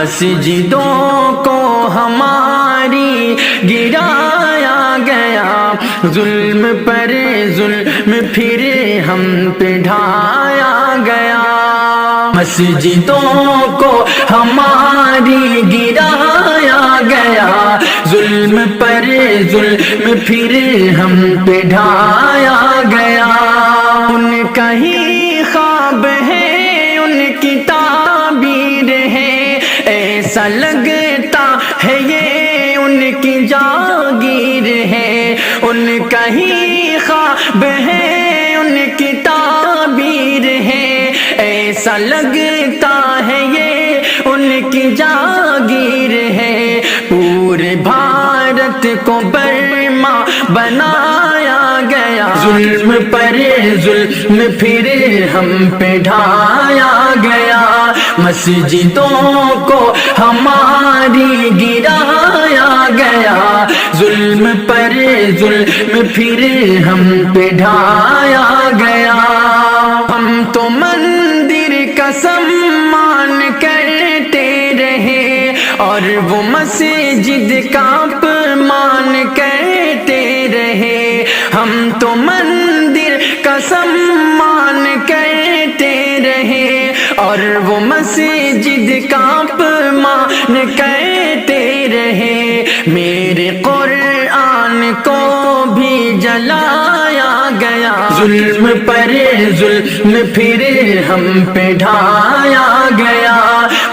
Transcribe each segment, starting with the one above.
مسجدوں کو ہماری گرایا گیا، ظلم پر ظلم پھر ہم پہ ڈھایا گیا، مسجدوں کو ہماری گرایا گیا، ظلم پر ظلم پھر ہم پہ ڈھایا گیا، ان کا ہی خواب ہے، ان کی تعبیر ہے، ایسا لگتا ہے یہ ان کی جاگیر ہے، ان کا ہی خواب ہے، ان کی تعبیر ہے، ایسا لگتا ہے یہ ان کی جاگیر ہے، پورے بھارت کو برما بنایا گیا، ظلم پر ظلم پھر ہم پہ ڈھایا گیا، مسجدوں کو ہماری گرایا گیا، ظلم پر ظلم پھر ہم پہ ڈھایا گیا، ہم تو مندر کا سمان کرتے رہے اور وہ مسجد کا اپمان کرتے رہے، ہم تو مندر کا سمان کرتے رہے اور وہ مسجد کا اپمان کرتے رہے، میرے قرآن کو بھی جلایا گیا، ظلم پر ظلم پھر ہم پہ ڈھایا گیا،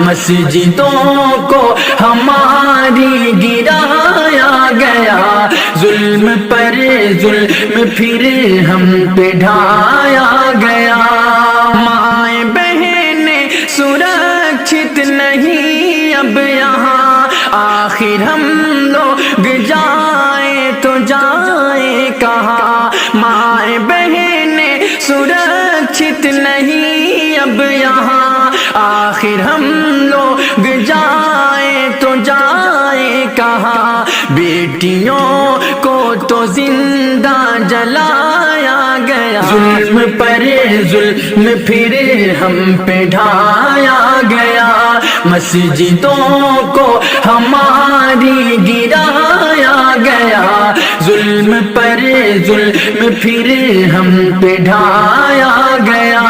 مسجدوں کو ہماری گرایا گیا، ظلم پر ظلم پھر ہم پہ ڈھایا گیا، مائیں بہنیں سرکشت نہیں اب یہاں، آخر ہم لوگ جائیں تو جائیں کہاں، مائیں بہنیں سرکشت نہیں اب یہاں، آخر ہم لوگ جائیں تو جائیں کہاں، بیٹیوں کو تو زندہ جلایا گیا، ظلم پر ظلم پھر ہم پہ ڈھایا گیا، مسجدوں کو ہماری گرایا گیا، ظلم پر ظلم پھر ہم پہ ڈھایا گیا،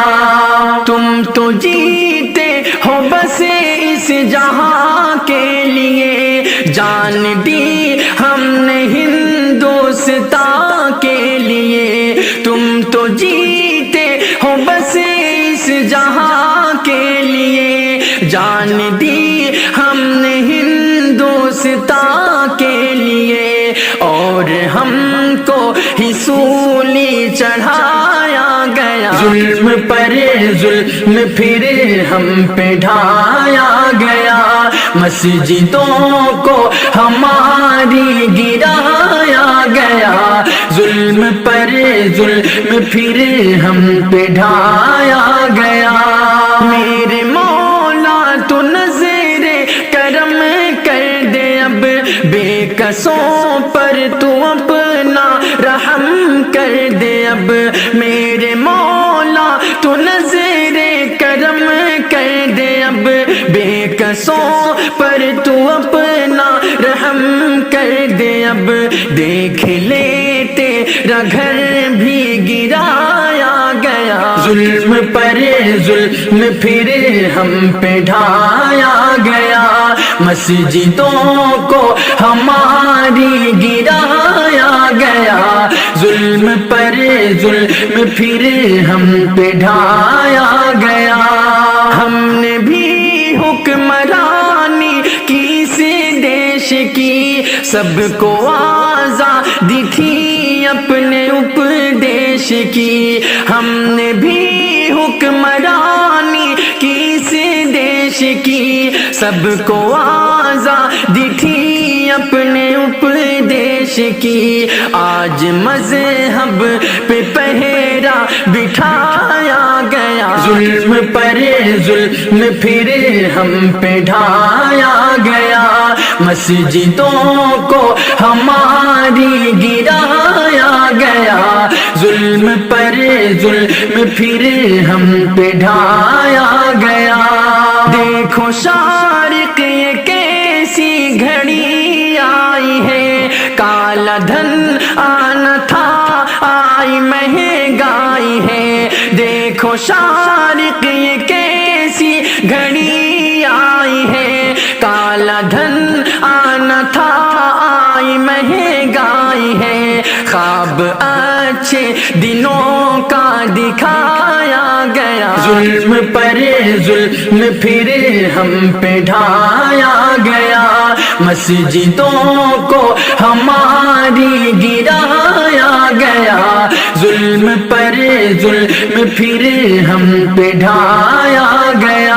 تم تو جیتے ہو بس اس جہاں کے لیے، جان دی ہم نے ہندوستان کے لیے، تم تو جیتے ہو بس اس جہاں کے لیے، جان دی ہم نے ہندوستان کے لیے، اور ہم کو ہی سولی چڑھایا گیا، ظلم پر ظلم پھر ہم پہ ڈھایا گیا، مسجدوں کو ہماری گرایا گیا، ظلم پر ظلم پھر ہم پہ ڈھایا گیا، میرے مولا تو نظر کرم کر دے اب، بے کسوں پر تو اپنا رحم کر دے اب، میرے مولا تو نظر کرم کر دے اب، بے کسوں پر تو اپنا رحم کر دے اب، دیکھ لے تیرا گھر بھی گرایا گیا، ظلم پر ظلم پھر ہم پہ ڈھایا گیا، مسجدوں کو ہماری گرایا گیا، ظلم پر ظلم پھر ہم پہ ڈھایا گیا، ہم نے بھی حکمرانی کی اس دیش کی، سب کو آزادی تھی اپنے اپدیش کی، ہم نے بھی حکمرانی کی اس دیش کی، سب کو آزادی تھی اپنے اپدیش کی، آج مذہب پہ پہرا بٹھایا گیا، ظلم پر ظلم پھر ہم پہ ڈھایا گیا، مسجدوں کو ہماری گرایا گیا، ظلم پر ظلم پھر ہم پہ ڈھایا گیا، دیکھو شارق شارق یہ کیسی گھڑی آئی ہے، کالا دھن آنا تھا آئی مہنگائی ہے، خواب اچھے دنوں کا دکھایا گیا، ظلم پر ظلم پھر ہم پہ ڈھایا گیا، مسجدوں کو ہماری گرایا گیا، ظلم پر ظلم پھر ہم پہ ڈھایا گیا۔